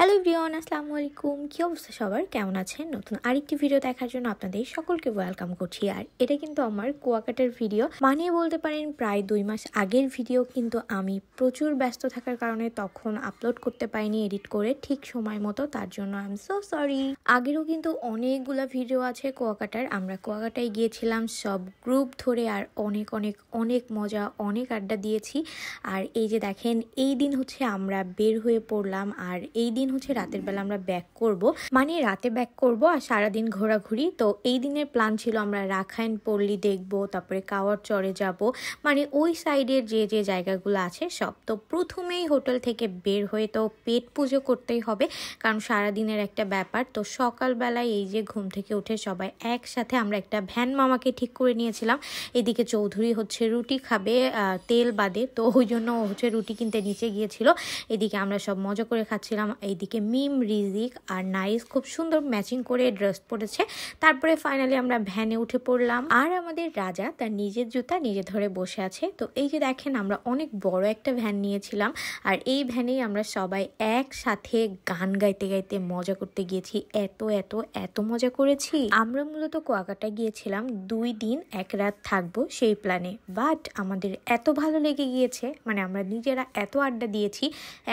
Hello everyone, আসসালামু আলাইকুম। কি অবস্থা সবার, কেমন আছেন? নতুন আরেকটি ভিডিও দেখার জন্য আপনাদের সকলকে ওয়েলকাম করছি। আর এটা কিন্তু আমার কুয়াকাটার ভিডিও, মানে বলতে পারেন প্রায় 2 মাস আগের ভিডিও। কিন্তু আমি প্রচুর ব্যস্ত থাকার কারণে তখন আপলোড করতে পারিনি এডিট করে ঠিক সময় মতো, তার জন্য আই এম সো সরি। আগেরও কিন্তু অনেকগুলা ভিডিও আছে কুয়াকাটার। আমরা কুয়াকাটায় গিয়েছিলাম সব গ্রুপ ধরে, আর অনেক অনেক অনেক মজা, অনেক আড্ডা দিয়েছি। আর এই যে দেখেন, এই দিন হচ্ছে আমরা বের হয়ে পড়লাম, আর এই দিন হচ্ছে রাতের বেলা আমরা ব্যাক করব, মানে রাতে ব্যাক করব আর সারাদিন ঘোরাঘুরি। তো এই দিনের প্ল্যান ছিল আমরা রাখাইন পল্লী দেখব, তারপরে কাওয়ার চরে যাব, মানে ওই সাইডের যে যে জায়গাগুলো আছে সব। তো প্রথমেই হোটেল থেকে বের হয়ে তো পেট পুজো করতেই হবে, কারণ সারাদিনের একটা ব্যাপার। তো সকালবেলায় এই যে ঘুম থেকে উঠে সবাই একসাথে আমরা একটা ভ্যান মামাকে ঠিক করে নিয়েছিলাম। এদিকে চৌধুরী হচ্ছে রুটি খাবে তেল বাদে, তো ওই জন্য হচ্ছে রুটি কিনতে নিচে গিয়েছিল। এদিকে আমরা সব মজা করে খাচ্ছিলাম। এইদিকে মিম, রিজিক আর নাইস খুব সুন্দর ম্যাচিং করে ড্রেস পরেছে। তারপরে ফাইনালি আমরা ভ্যানে উঠে পড়লাম, আর আমাদের রাজা তার নিজের জুতা নিজে ধরে বসে আছে। তো এই যে দেখেন, আমরা অনেক বড় একটা ভ্যান নিয়েছিলাম, আর এই ভ্যানেই আমরা সবাই একসাথে গান গাইতে গাইতে মজা করতে গিয়েছি। এত এত এত মজা করেছি। আমরা মূলত কুয়াকাটা গিয়েছিলাম 2 দিন 1 রাত থাকবো সেই প্ল্যানে, বাট আমাদের এত ভালো লেগে গিয়েছে, মানে আমরা নিজেরা এত আড্ডা দিয়েছি,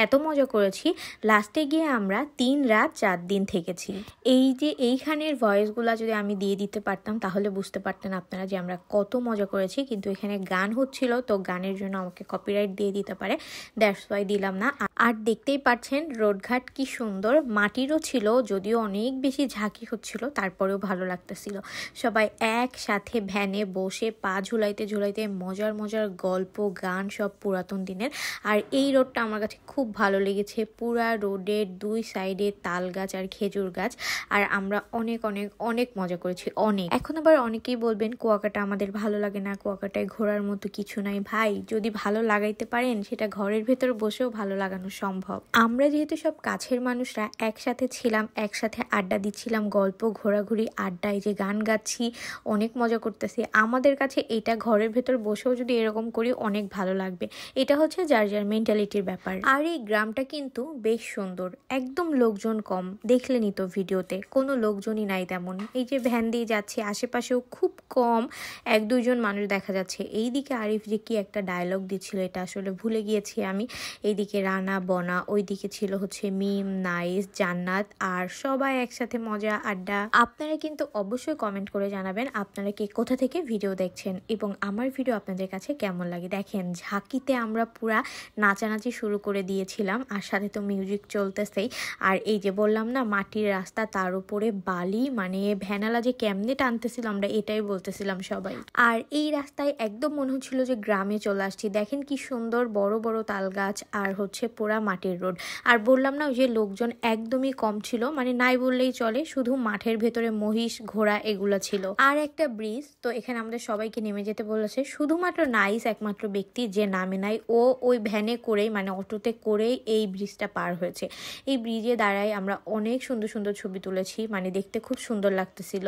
এত মজা করেছি, লাস্টে গিয়ে আমরা 3 রাত 4 দিন থেকেছি। এই যে এইখানের ভয়েসগুলো যদি আমি দিয়ে দিতে পারতাম তাহলে বুঝতে পারতেন আপনারা যে আমরা কত মজা করেছি। কিন্তু এখানে গান হচ্ছিল, তো গানের জন্য আমাকে কপিরাইট দিয়ে দিতে পারে, দ্যাটস ওয়াই দিলাম না। আর দেখতেই পাচ্ছেন রোডঘাট কি সুন্দর, মাটিরও ছিল, যদিও অনেক বেশি ঝাঁকি হচ্ছিল, তারপরেও ভালো লাগতেছিল। সবাই একসাথে ভ্যানে বসে পা ঝুলাইতে ঝুলাইতে মজার মজার গল্প গান সব পুরাতন দিনের। আর এই রোডটা আমার কাছে খুব ভালো লেগেছে, পুরা রোডের 2 সাইডে তাল গাছ আর খেজুর গাছ, আর আমরা অনেক অনেক অনেক মজা করেছি অনেক। এখন আবার অনেকেই বলবেন কুয়াকাটা আমাদের ভালো লাগে না, কুয়াকাটায় ঘোরার মতো কিছু নাই। ভাই, যদি ভালো লাগাইতে পারেন সেটা ঘরের ভেতর বসেও ভালো লাগানো সম্ভব। আমরা যেহেতু সব কাছের মানুষরা একসাথে ছিলাম, একসাথে আড্ডা দিচ্ছিলাম, গল্প ঘোরাঘুরি আড্ডায় যে গান গাচ্ছি, অনেক মজা করতেছি। আমাদের কাছে এটা ঘরের ভেতর বসেও যদি এরকম করি অনেক ভালো লাগবে। এটা হচ্ছে যার যার মেন্টালিটির ব্যাপার। আর এই গ্রামটা কিন্তু বেশ সুন্দর, একদম লোকজন কম, দেখলেনি তো ভিডিওতে, কোনো লোকজনই নাই তেমন। এই যে ভ্যান দিয়ে যাচ্ছে, আশেপাশেও খুব কম 1-2 জন মানুষ দেখা যাচ্ছে। এইদিকে আরিফ যে কি একটা ডায়লগ দিচ্ছিল, এটা আসলে ভুলে গিয়েছি আমি। এইদিকে রানা, বনা, ওইদিকে ছিল হচ্ছে মিম, নাইস, জান্নাত, আর সবাই একসাথে মজা আড্ডা। আপনারা কিন্তু অবশ্যই কমেন্ট করে জানাবেন আপনারা কে কোথা থেকে ভিডিও দেখছেন এবং আমার ভিডিও আপনাদের কাছে কেমন লাগে। দেখেন, ঝাঁকিতে আমরা পুরা নাচানাচি শুরু করে দিয়েছিলাম, আর সাথে তো মিউজিক চলতেছেই। আর এই যে বললাম না, মাটির রাস্তা, তার উপরে বালি, মানে ভ্যানালা যে কেমনে টানতেছিল আমরা এটাই বলতেছিলাম সবাই। আর এই রাস্তায় একদম মনে হচ্ছিল যে গ্রামে চলে আসছি। দেখেন কি সুন্দর বড় বড় তাল গাছ, আর হচ্ছে পুরা মাটির রোড। আর বললাম না, ওই যে লোকজন একদমই কম ছিল, মানে নাই বললেই চলে, শুধু মাঠের ভেতরে মহিষ ঘোড়া এগুলো ছিল। আর একটা ব্রিজ, তো এখানে আমাদের সবাইকে নেমে যেতে বলেছে, শুধুমাত্র নাইস একমাত্র ব্যক্তি যে নামে নাই, ও ওই ভ্যানে করেই, মানে অটোতে করেই এই ব্রিজটা পার হয়েছে। এই ব্রিজে দাঁড়াই আমরা অনেক সুন্দর সুন্দর ছবি তুলেছি, মানে দেখতে খুব সুন্দর লাগতেছিল।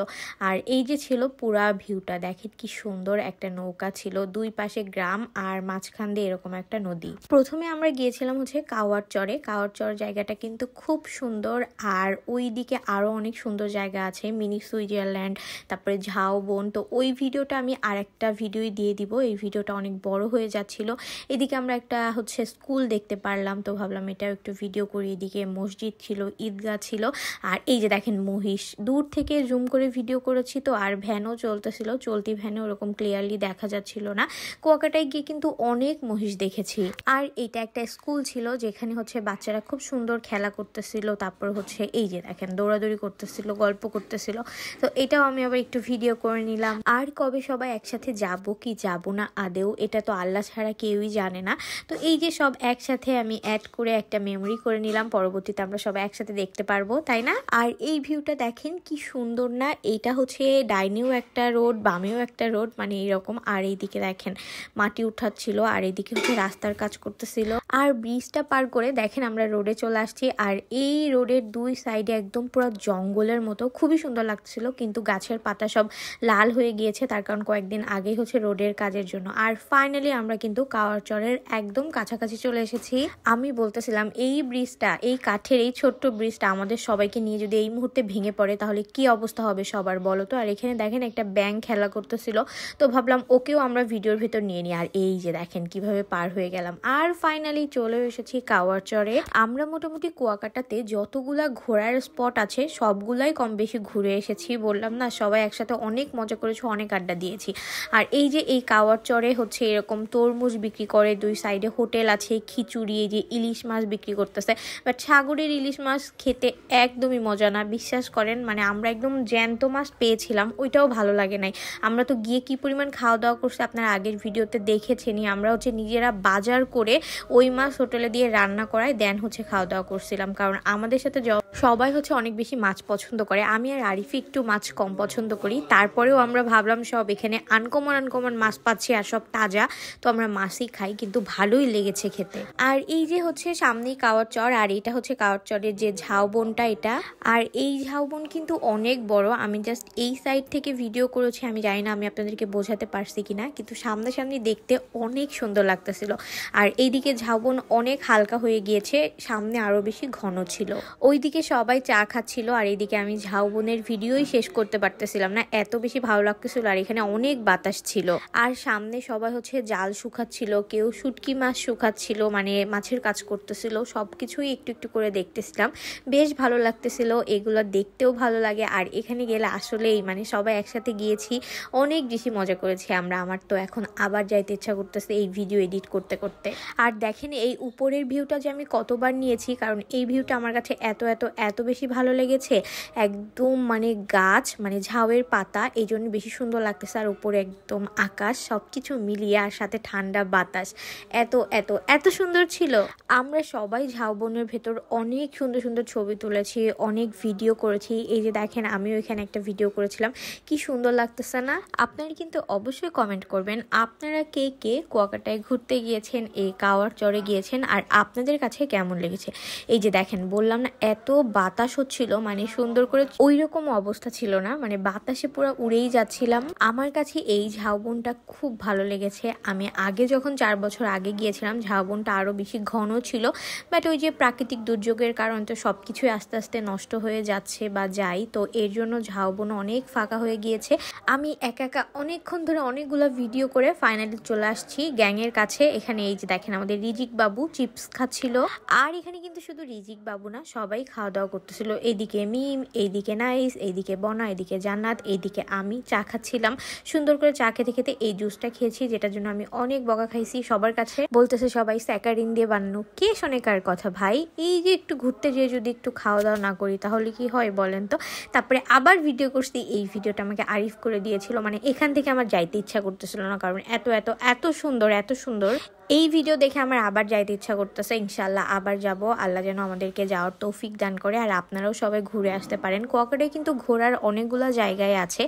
আর এই যে ছিল পুরা ভিউটা, দেখেন কি সুন্দর, একটা নৌকা ছিল, 2 পাশে গ্রাম, আর মাঝখান দিয়ে এরকম একটা নদী। প্রথমে আমরা গিয়েছিলাম হচ্ছে কাওয়ার চরে। কাওয়ার চর জায়গাটা কিন্তু খুব সুন্দর, আর ওই দিকে আরো অনেক সুন্দর জায়গা আছে, মিনি সুইজারল্যান্ড, তারপরে ঝাউবন। তো ওই ভিডিওটা আমি আরেকটা ভিডিওই দিয়ে দিব, এই ভিডিওটা অনেক বড় হয়ে যাচ্ছিল। এদিকে আমরা একটা হচ্ছে স্কুল দেখতে পারলাম, তো ভাবলাম এটাও একটু ভিডিও করি। এদিকে মসজিদ ছিল, ঈদগাহ ছিল, আর এই যে দেখেন মহিষ, দূর থেকে জুম করে ভিডিও করেছি তো। আর ভ্যানও চলতেছিল, চলতি ভ্যানে ওরকম ক্লিয়ারলি দেখা যাচ্ছিল না। কুয়াকাটায় গিয়ে কিন্তু অনেক মহিষ দেখেছি। আর এটা একটা স্কুল ছিল যেখানে হচ্ছে বাচ্চারা খুব সুন্দর খেলা করতেছিল, তারপর হচ্ছে এই যে দেখেন দৌড়াদৌড়ি করতেছিল, গল্প করতেছিল। তো এটাও আমি আবার একটু ভিডিও করে নিলাম। আর কবে সবাই একসাথে যাব কি যাব না আদেও, এটা তো আল্লাহ ছাড়া কেউই জানে না। তো এই যে সব একসাথে আমি অ্যাড করে একটা মেমোরি করে নিলাম, পরবর্তীতে আমরা সবাই একসাথে দেখতে পারবো, তাই না? আর এই ভিউটা দেখেন কি সুন্দর না, এইটা হচ্ছে ডাইনেও একটা রোড, বামেও একটা রোড, মানে এইরকম। আর এইদিকে দেখেন মাটি উঠাচ্ছিল, আর এইদিকে হচ্ছে রাস্তার কাজ করতেছিল। আর ব্রিজটা পার করে দেখেন আমরা রোডে চলে আসছি, আর এই রোডের 2 সাইডে একদম পুরো জঙ্গলের মতো, খুবই সুন্দর লাগছিল। কিন্তু গাছের পাতা সব লাল হয়ে গিয়েছে, তার কারণ কয়েকদিন আগেই হচ্ছে রোডের কাজের জন্য। আর ফাইনালি আমরা কিন্তু কাওয়ারচরের একদম কাছাকাছি চলে এসেছি। আমি বলতেছিলাম এই ব্রিজটা, এই কাঠের এই ছোট্ট ব্রিজটা আমাদের সবাইকে নিয়ে যদি এই মুহূর্তে ভেঙে পড়ে তাহলে কি অবস্থা হবে সবার বলো তো। আর এখানে দেখেন একটা ব্যাঙ খেলা করতেছিল, তো ভাবলাম ওকেও আমরা ভিডিওর ভিতর নিয়ে নিই। আর এই যে দেখেন কিভাবে পার হয়ে গেলাম। আর ফাইনালি চলে এসেছি কাওয়ারচরে। আমরা মোটামুটি কুয়াকাটাতে যতগুলা ঘোরার স্পট আছে সবগুলাই কম বেশি ঘুরে এসেছি। বললাম না, সবাই একসাথে অনেক মজা করেছি, অনেক আড্ডা দিয়েছি। আর এই যে এই কাওয়ারচরে হচ্ছে এরকম তরমুজ বিক্রি করে, দুই সাইডে হোটেল আছে, খিচুড়ি, এই যে ইলিশ মাছ বিক্রি করতেছে। বাট সাগরের ইলিশ মাছ খেতে একদমই মজা না, বিশ্বাস করেন। মানে আমরা একদম জ্যান্ত মাছ পেয়েছিলাম, ওইটাও ভালো লাগে নাই। আমরা তো গিয়ে কি পরিমাণ খাওয়া দাওয়া করছি আপনারা আগের ভিডিওতে দেখেছেনই। আমরা হচ্ছে নিজেরা বাজার করে ওই মাছ হোটেলে দিয়ে রান্না করায় দেন হচ্ছে খাওয়া দাওয়া করছিলাম, কারণ আমাদের সাথে সবাই হচ্ছে অনেক বেশি মাছ পছন্দ করে। আমি আর আরিফি একটু মাছ কম পছন্দ করি, তারপরেও আমরা ভাবলাম সব এখানে আনকমন মাছ পাচ্ছি আর সব তাজা, তো আমরা মাছই খাই, কিন্তু ভালোই লেগেছে খেতে। আর এই যে হচ্ছে সামনেই কাওয়ারচর, আর এটা হচ্ছে কাওয়ারচরের যে ঝাউবনটা এটা। আর এই ঝাউবন কিন্তু অনেক বড়। আমি জাস্ট এই সাইড থেকে ভিডিও করেছি, আমি জানি না আমি আপনাদেরকে বোঝাতে পারছি কিনা, কিন্তু সামনাসামনি দেখতে অনেক সুন্দর লাগতেছিল। আর এইদিকে ঝাউবন অনেক হালকা হয়ে গিয়েছে, সামনে আরো বেশি ঘন ছিল। ওইদিকে সবাই চা খাচ্ছিল, আর এইদিকে আমি ঝাউবনের ভিডিওই শেষ করতে পারতেছিলাম না, এত বেশি ভালো লাগতেছিল। আর এখানে অনেক বাতাস ছিল। আর সামনে সবাই হচ্ছে জাল শুকাচ্ছিল, কেউ শুটকি মাছ শুকাচ্ছিল, মানে মাছের কাজ করতেছিল। সবকিছুই একটু একটু করে দেখতেছিলাম, বেশ ভালো লাগতেছিল। এগুলো দেখতেও ভালো লাগে। আর এখানে গেলে আসলেই মানে সবাই একসাথে গিয়েছি, অনেক বেশি মজা করেছি আমরা। আমার তো এখন আবার যাইতে ইচ্ছা করতেছে এই ভিডিও এডিট করতে করতে। আর দেখেন এই উপরের ভিউটা যে আমি কতবার নিয়েছি, কারণ এই ভিউটা আমার কাছে এত বেশি ভালো লেগেছে। একদম মানে গাছ, মানে ঝাউয়ের পাতা, এই জন্য বেশি সুন্দর লাগতেছে। আর উপরে একদম আকাশ, সবকিছু মিলিয়ে, আর সাথে ঠান্ডা বাতাস, এত সুন্দর ছিল। আমরা সবাই ঝাউবনের ভেতর অনেক সুন্দর সুন্দর ছবি তুলেছি, অনেক ভিডিও করেছি। এই যে দেখেন আমিও এখানে একটা ভিডিও করেছিলাম, কি সুন্দর লাগতেছে না? আপনারা কিন্তু অবশ্যই কমেন্ট করবেন আপনারা কে কে কুয়াকাটায় ঘুরতে গিয়েছেন, এই কাওয়ারচরে গিয়েছেন, আর আপনাদের কাছে কেমন লেগেছে। এই যে দেখেন বললাম না, এত বাতাস হচ্ছিল, মানে সুন্দর করে ওই রকম অবস্থা ছিল না, মানে বাতাসে পুরো উড়েই যাচ্ছিলাম। আমার কাছে এই ঝাউবনটা খুব ভালো লেগেছে। আমি আগে যখন 4 বছর আগে গিয়েছিলাম ঝাউবনটা আরো বেশি ঘন ছিল, বাট ওই যে প্রাকৃতিক দুর্যোগের কারণে তো সবকিছুই আস্তে আস্তে নষ্ট হয়ে যাচ্ছে বা যাই, তো এর জন্য ঝাউবন অনেক ফাঁকা হয়ে গিয়েছে। আমি একা অনেকক্ষণ ধরে অনেকগুলো ভিডিও করে ফাইনালি চলে আসছি গ্যাংয়ের কাছে। এখানে এই যে দেখেন আমাদের রিজিক বাবু চিপস খাচ্ছিল। আর এখানে কিন্তু শুধু রিজিক বাবু না, সবাই খাওয়া দাওয়া করতেছিল। এইদিকে মিম, এইদিকে নাইস, এইদিকে বনা, এইদিকে জান্নাত, এইদিকে আমি চা খাচ্ছিলাম। সুন্দর করে চা খেতে খেতে এই জুসটা খেয়েছি, যেটার জন্য আমি অনেক বকা খাইছি। সবার কাছে বলতেছে সবাই স্যাকারিন দিয়ে বানানো, কে শোনে কার কথা ভাই। এই যে একটু ঘুরতে যেয়ে যদি একটু খাওয়া দাওয়া না করি তাহলে কি হয় বলেন তো। তারপরে আবার ভিডিও করছি, এই ভিডিওটা আমাকে আরিফ করে দিয়েছিল, মানে এখান থেকে আমার যাইতে ইচ্ছা করতেছিল না, কারণ এত সুন্দর। এই ভিডিও দেখে আমার আবার যাইতে ইচ্ছা করতেছে। ইনশাল্লাহ আবার যাব, আল্লাহ যেন আমাদেরকে যাওয়ার তৌফিক দান করে। আর আপনারাও সবাই ঘুরে আসতে পারেন। কুয়াকাটায় কিন্তু ঘোরার অনেকগুলো জায়গায় আছে,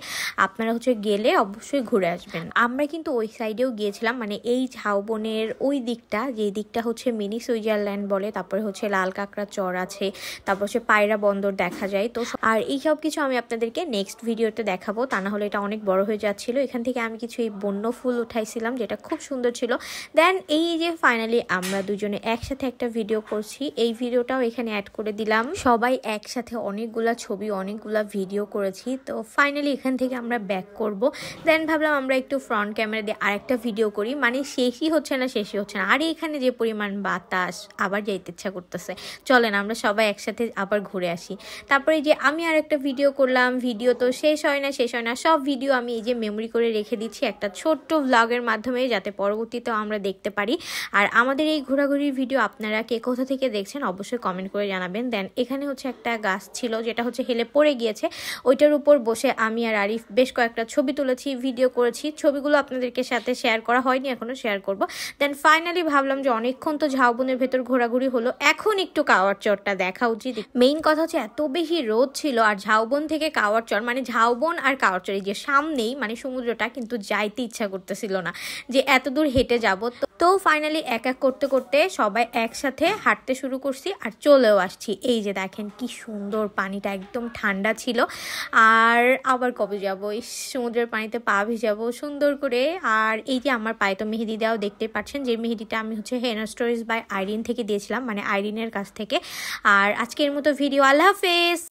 আপনারা হচ্ছে গেলে অবশ্যই ঘুরে আসবেন। আমরা কিন্তু ওই সাইডেও গিয়েছিলাম, মানে এই ঝাউবনের ওই দিকটা, যে দিকটা হচ্ছে মিনি সুইজারল্যান্ড বলে। তারপরে হচ্ছে লাল কাঁকড়া চর আছে, তারপর হচ্ছে পায়রা বন্দর দেখা যায়। তো আর এই সব কিছু আমি আপনাদেরকে নেক্সট ভিডিওতে দেখাবো, তা না হলে এটা অনেক বড় হয়ে যাচ্ছিল। এখান থেকে আমি কিছু এই বন্য ফুল উঠাইছিলাম, যেটা খুব সুন্দর ছিল। দেন এই যে ফাইনালি আমরা দুজনে একসাথে একটা ভিডিও করছি, এই ভিডিওটাও এখানে অ্যাড করে দিলাম। সবাই একসাথে অনেকগুলা ছবি, অনেকগুলা ভিডিও করেছি। তো ফাইনালি এখান থেকে আমরা ব্যাক করব। দেন ভাবলাম আমরা একটু ফ্রন্ট ক্যামেরা দিয়ে আরেকটা ভিডিও করি, মানে শেষই হচ্ছে না। আর এখানে যে পরিমাণ বাতাস, আবার যাইতে ইচ্ছা করতেছে। চলেন আমরা সবাই একসাথে আবার ঘুরে আসি। তারপরে যে আমি আর একটা ভিডিও করলাম, ভিডিও তো শেষ হয় না। সব ভিডিও আমি এই যে মেমোরি করে রেখে দিচ্ছি একটা ছোট্ট ভ্লগের মাধ্যমে, যাতে পরবর্তীতেও আমরা দেখতে পারি। আর আমাদের এই ঘোরাঘুরির ভিডিও আপনারা কে কোথা থেকে দেখছেন অবশ্যই কমেন্ট করে জানাবেন। দেন এখানে হচ্ছে একটা গাছ ছিল, যেটা হচ্ছে হেলে পড়ে গিয়েছে, ওইটার উপর বসে আমি আর আরিফ বেশ কয়েকটা ছবি তুলেছি, ভিডিও করেছি। ছবিগুলো আপনাদেরকে সাথে শেয়ার করা হয়নি, এখনো শেয়ার করব। দেন ফাইনালি ভাবলাম যে অনেকক্ষণ তো ঝাউবনের ভেতর ঘোরাঘুরি হলো, এখন একটু কাওয়ারচরটা দেখা উচিত। মেইন কথা হচ্ছে এত বেশি রোদ ছিল, আর ঝাউবন থেকে কাওয়ারচর, মানে ঝাউবন আর কাওয়ারচর এই যে সামনেই, মানে সমুদ্রটা, কিন্তু যাইতে ইচ্ছা করতেছিল না যে এত দূর হেঁটে যাব। তো ফাইনালি এক এক করতে করতে সবাই একসাথে হাঁটতে শুরু করছি আর চলেও আসছি। এই যে দেখেন কি সুন্দর, পানিটা একদম ঠান্ডা ছিল। আর আবার কবে যাবো, এই সমুদ্রের পানিতে পা ভিজাবো সুন্দর করে। আর এই যে আমার পায়ে তো মেহেদি দেওয়াও দেখতে পাচ্ছেন, যে মেহেদিটা আমি হচ্ছে হেনা স্টোরিজ বাই আইরিন থেকে দিয়েছিলাম, মানে আইরিনের কাছ থেকে। আর আজকের মতো ভিডিও, আল্লাহ হাফেজ।